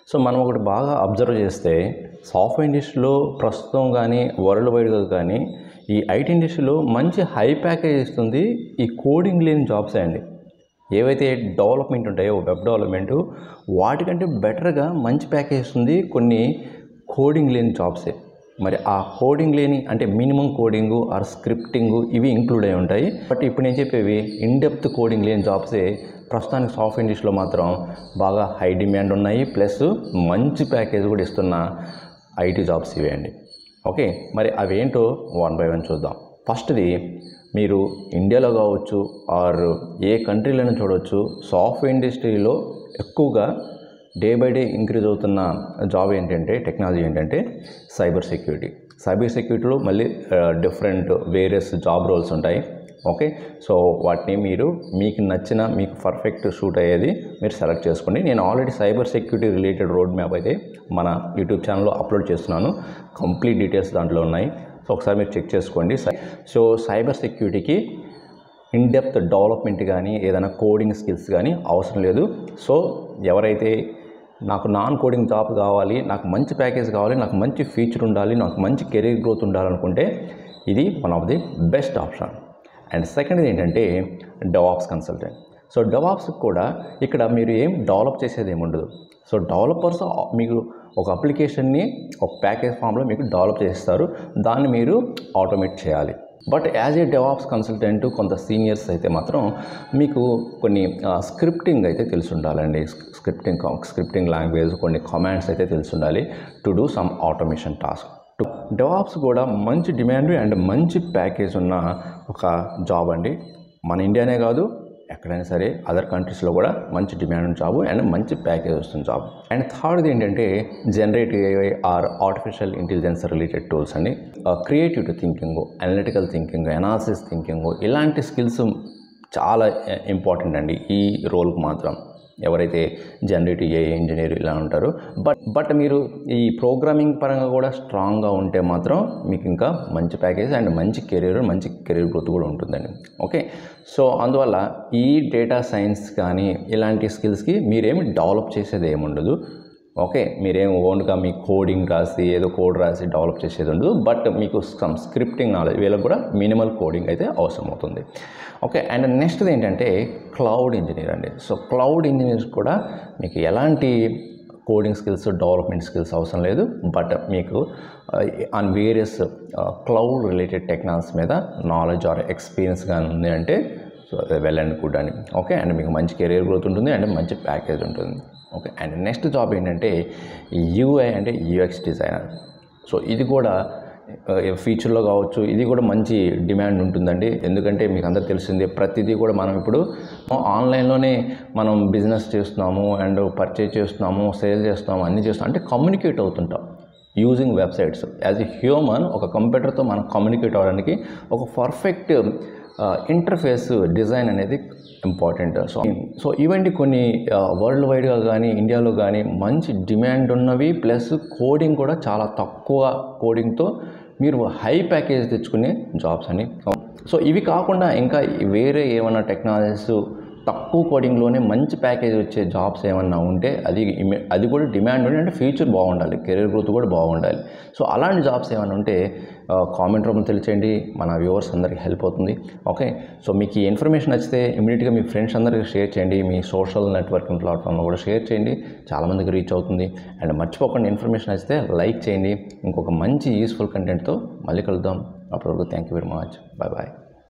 So మనం ఒకటి బాగా అబ్జర్వ్ చేస్తే సాఫ్ట్వేర్ ఇండస్ట్రీలో ప్రస్తుతం కానీ వరల్డ్ వైడ్గా కానీ ఈ ఐటీ ఇండస్ట్రీలో మంచి హై ప్యాకేజ్ ఇస్తుంది ఈ కోడింగ్ లేని జాబ్సే అండి. ఏవైతే డెవలప్మెంట్ ఉంటాయో వెబ్ డెవలప్మెంట్ వాటికంటే బెటర్గా మంచి ప్యాకేజ్ ఇస్తుంది కొన్ని కోడింగ్ లేని జాబ్సే. మరి ఆ కోడింగ్ లేని అంటే మినిమం కోడింగు ఆర్ స్క్రిప్టింగు ఇవి ఇంక్లూడ్ అయి ఉంటాయి. బట్ ఇప్పుడు నేను చెప్పేవి ఇన్డెప్త్ కోడింగ్ లేని జాబ్సే ప్రస్తుతానికి సాఫ్ట్వేర్ ఇండస్ట్రీలో మాత్రం బాగా హై డిమాండ్ ఉన్నాయి, ప్లస్ మంచి ప్యాకేజ్ కూడా ఇస్తున్న ఐటీ జాబ్స్ ఇవే అండి. ఓకే, మరి అవేంటో వన్ బై వన్ చూద్దాం. ఫస్ట్ది మీరు ఇండియాలో కావచ్చు ఆర్ ఏ కంట్రీలోనే చూడవచ్చు, సాఫ్ట్వేర్ ఇండస్ట్రీలో ఎక్కువగా డే బై డే ఇంక్రీజ్ అవుతున్న జాబ్ ఏంటంటే టెక్నాలజీ ఏంటంటే సైబర్ సెక్యూరిటీ. సైబర్ సెక్యూరిటీలో మళ్ళీ డిఫరెంట్ వేరియస్ జాబ్ రోల్స్ ఉంటాయి. ఓకే, సో వాటిని మీరు మీకు నచ్చిన మీకు పర్ఫెక్ట్ షూట్ అయ్యేది మీరు సెలెక్ట్ చేసుకోండి. నేను already cyber security related road map అయితే మన యూట్యూబ్ ఛానల్లో అప్లోడ్ చేస్తున్నాను. కంప్లీట్ డీటెయిల్స్ దాంట్లో ఉన్నాయి. సో ఒకసారి మీరు చెక్ చేసుకోండి. సో సైబర్ సెక్యూరిటీకి ఇన్డెప్త్ డెవలప్మెంట్ కానీ ఏదైనా కోడింగ్ స్కిల్స్ కానీ అవసరం లేదు. సో ఎవరైతే నాకు నాన్ కోడింగ్ జాబ్ కావాలి, నాకు మంచి ప్యాకేజ్ కావాలి, నాకు మంచి ఫీచర్ ఉండాలి, నాకు మంచి కెరీర్ గ్రోత్ ఉండాలనుకుంటే ఇది one of the best option. And second ఏంటంటే డెవాప్స్ కన్సల్టెంట్. సో డెవాప్స్ కూడా ఇక్కడ మీరు ఏం డెవలప్ చేసేది ఏమి ఉండదు. సో డెవలపర్స్ మీకు ఒక అప్లికేషన్ని ఒక ప్యాకేజ్ ఫామ్లో మీకు డెవలప్ చేస్తారు, దాన్ని మీరు ఆటోమేట్ చేయాలి. But as a DevOps consultant కొంత సీనియర్స్ అయితే మాత్రం మీకు కొన్ని స్క్రిప్టింగ్ అయితే తెలిసి ఉండాలండి. స్క్రిప్టింగ్ లాంగ్వేజ్, కొన్ని కమాండ్స్ అయితే తెలిసి ఉండాలి to do some automation task. DevOps కూడా మంచి డిమాండ్ అండ్ మంచి ప్యాకేజ్ ఉన్న ఒక జాబ్ అండి. మన ఇండియానే కాదు ఎక్కడైనా సరే అదర్ కంట్రీస్లో కూడా మంచి డిమాండ్ ఉన్న జాబ్ అండ్ మంచి ప్యాకేజ్ వస్తున్న జాబ్. అండ్ థర్డ్ది ఏంటంటే generative AI or artificial intelligence related tools అండి. Creative thinking, analytical thinking, analysis thinking ఇలాంటి స్కిల్స్ చాలా ఇంపార్టెంట్ అండి ఈ రోల్కి మాత్రం. ఎవరైతే జనరేటివ్ ఏఐ ఇంజనీర్ ఇలా ఉంటారో బట్ మీరు ఈ ప్రోగ్రామింగ్ పరంగా కూడా స్ట్రాంగ్గా ఉంటే మాత్రం మీకు ఇంకా మంచి ప్యాకేజ్ అండ్ మంచి కెరీర్ గ్రోత్ కూడా ఉంటుందండి. ఓకే, సో అందువల్ల ఈ డేటా సైన్స్ కానీ ఇలాంటి స్కిల్స్కి మీరేమి డెవలప్ చేసేది ఏమి ఉండదు. ఓకే, మీరేం ఓన్గా మీ కోడింగ్ రాసి ఏదో కోడ్ రాసి డెవలప్ చేసేది ఉండదు. బట్ మీకు సమ్ స్క్రిప్టింగ్ నాలెడ్జ్ వీళ్ళకి కూడా మినిమల్ కోడింగ్ అయితే అవసరం అవుతుంది. ఓకే, అండ్ నెక్స్ట్ది ఏంటంటే క్లౌడ్ ఇంజనీర్ అండి. సో క్లౌడ్ ఇంజనీర్స్ కూడా మీకు ఎలాంటి కోడింగ్ స్కిల్స్, డెవలప్మెంట్ స్కిల్స్ అవసరం లేదు. బట్ మీకు on various cloud related technologies మీద నాలెడ్జ్ ఆర్ ఎక్స్పీరియన్స్ కానీ ఉంది అంటే సో వెల్ అండ్ గుడ్ అని. ఓకే, అండ్ మీకు మంచి కెరీర్ గ్రోత్ ఉంటుంది అండ్ మంచి ప్యాకేజ్ ఉంటుంది. ఓకే, అండ్ నెక్స్ట్ జాబ్ ఏంటంటే యూఐ అంటే యూఎక్స్ డిజైనర్. సో ఇది కూడా ఫ్యూచర్లో కావచ్చు, ఇది కూడా మంచి డిమాండ్ ఉంటుందండి. ఎందుకంటే మీకు అందరూ తెలిసిందే ప్రతిదీ కూడా మనం ఇప్పుడు ఆన్లైన్లోనే మనం బిజినెస్ చేస్తున్నాము అండ్ పర్చేజ్ చేస్తున్నాము, సేల్ చేస్తున్నాము, అన్నీ చేస్తున్నాం అంటే కమ్యూనికేట్ అవుతుంటాం using websites. As a human ఒక కంప్యూటర్తో మనం కమ్యూనికేట్ అవ్వడానికి ఒక పర్ఫెక్ట్ ఇంటర్ఫేస్ డిజైన్ అనేది ఇంపార్టెంట్. సో ఇవంటి కొన్ని వరల్డ్ వైడ్గా కానీ ఇండియాలో కానీ మంచి డిమాండ్ ఉన్నవి, ప్లస్ కోడింగ్ కూడా చాలా తక్కువ కోడింగ్తో మీరు హై ప్యాకేజ్ తెచ్చుకునే జాబ్స్ అని. సో ఇవి కాకుండా ఇంకా వేరే ఏమైనా టెక్నాలజీస్ తక్కువ కోడింగ్లోనే మంచి ప్యాకేజ్ వచ్చే జాబ్స్ ఏమన్నా ఉంటే అది కూడా డిమాండ్ ఉండి అంటే ఫ్యూచర్ బాగుండాలి, కెరీర్ గ్రోత్ కూడా బాగుండాలి. సో అలాంటి జాబ్స్ ఏమైనా ఉంటే కామెంట్ రూమ్లో తెలియచేయండి, మన వ్యూవర్స్ అందరికీ హెల్ప్ అవుతుంది. ఓకే, సో మీకు ఈ ఇన్ఫర్మేషన్ నచ్చితే ఇమీడియట్గా మీ ఫ్రెండ్స్ అందరికీ షేర్ చేయండి, మీ సోషల్ నెట్వర్కింగ్ ప్లాట్ఫామ్లో కూడా షేర్ చేయండి, చాలామందికి రీచ్ అవుతుంది. అండ్ మర్చిపోకుండా ఇన్ఫర్మేషన్ నచ్చితే లైక్ చేయండి. ఇంకొక మంచి యూస్ఫుల్ కంటెంట్తో మళ్ళీ కలుద్దాం. అప్పటివరకు thank you very much. Bye bye.